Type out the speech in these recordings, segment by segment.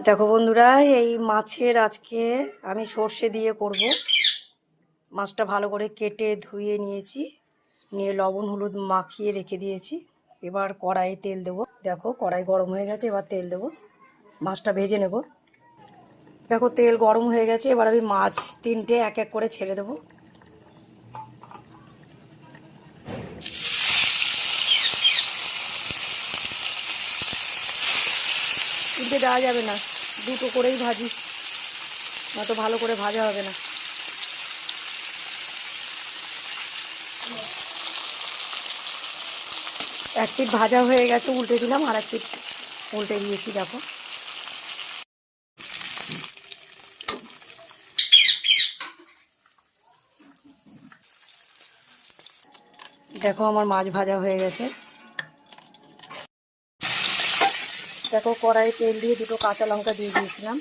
দেখো বন্ধুরা, এই মাছের আজকে আমি সর্ষে দিয়ে করব। মাছটা ভালো করে কেটে ধুয়ে নিয়েছি, নিয়ে লবণ হলুদ মাখিয়ে রেখে দিয়েছি। এবার কড়াইয়ে তেল দেবো। দেখো কড়াই গরম হয়ে গেছে, এবার তেল দেবো, মাছটা ভেজে নেব। দেখো তেল গরম হয়ে গেছে, এবার আমি মাছ তিনটে এক এক করে ছেড়ে দেবো। তিনটে দেওয়া যাবে না, দুটো করেই ভাজি, নয়তো ভালো করে ভাজা হবে না। এক পিঠ ভাজা হয়ে গেছে, উল্টে দিলাম, আর এক পিঠ উল্টে দিয়েছি। দেখো দেখো আমার মাছ ভাজা হয়ে গেছে। দেখো কড়াই তেল দিয়ে দুটো কাঁচা লঙ্কা দিয়ে দিয়েছিলাম।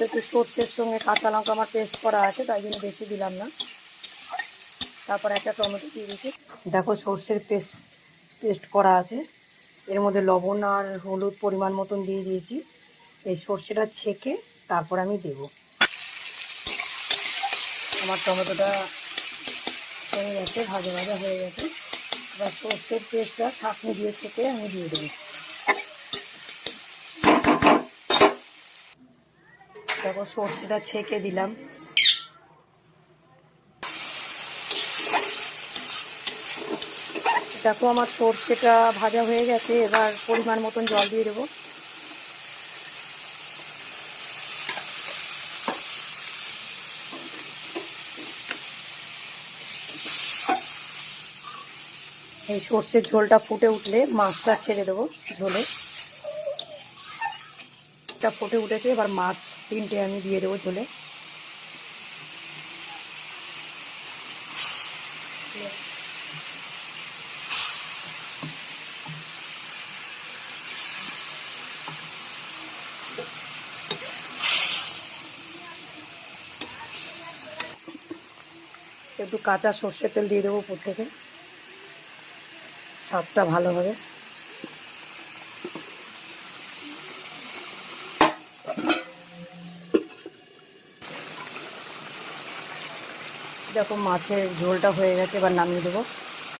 একটু সর্ষের সঙ্গে কাঁচা লঙ্কা আমার পেস্ট করা আছে, তাই জন্য বেশি দিলাম না। তারপর একটা টমেটো দিয়ে দিয়েছি। দেখো সর্ষের পেস্ট করা আছে, এর মধ্যে লবণ আর হলুদ পরিমাণ মতন দিয়ে দিয়েছি। এই সর্ষেটা ছেঁকে তারপর আমি দেব। আমার টমেটোটা হয়ে গেছে, ভাজা ভাজা হয়ে গেছে। এবার সর্ষের পেস্টটা ছাঁকনি দিয়ে ছেঁকে আমি দিয়ে দেবো। দেখো সর্ষেটা ছেঁকে দিলাম। দেখো আমার সর্ষেটা ভাজা হয়ে গেছে, এবার পরিমাণ মতন জল দিয়ে দেবো। এই সর্ষের ঝোলটা ফুটে উঠলে মাছটা ছেড়ে দেবো ঝোলে। এটা ফুটে উঠেছে, এবার মাছ তিনটে আমি দিয়ে দেবো ঝোলে। একটু কাঁচা সর্ষের তেল দিয়ে দেবো উপর থেকে, স্বাদটা ভালো হবে। দেখো মাছের ঝোলটা হয়ে গেছে, এবার নামিয়ে দেবো।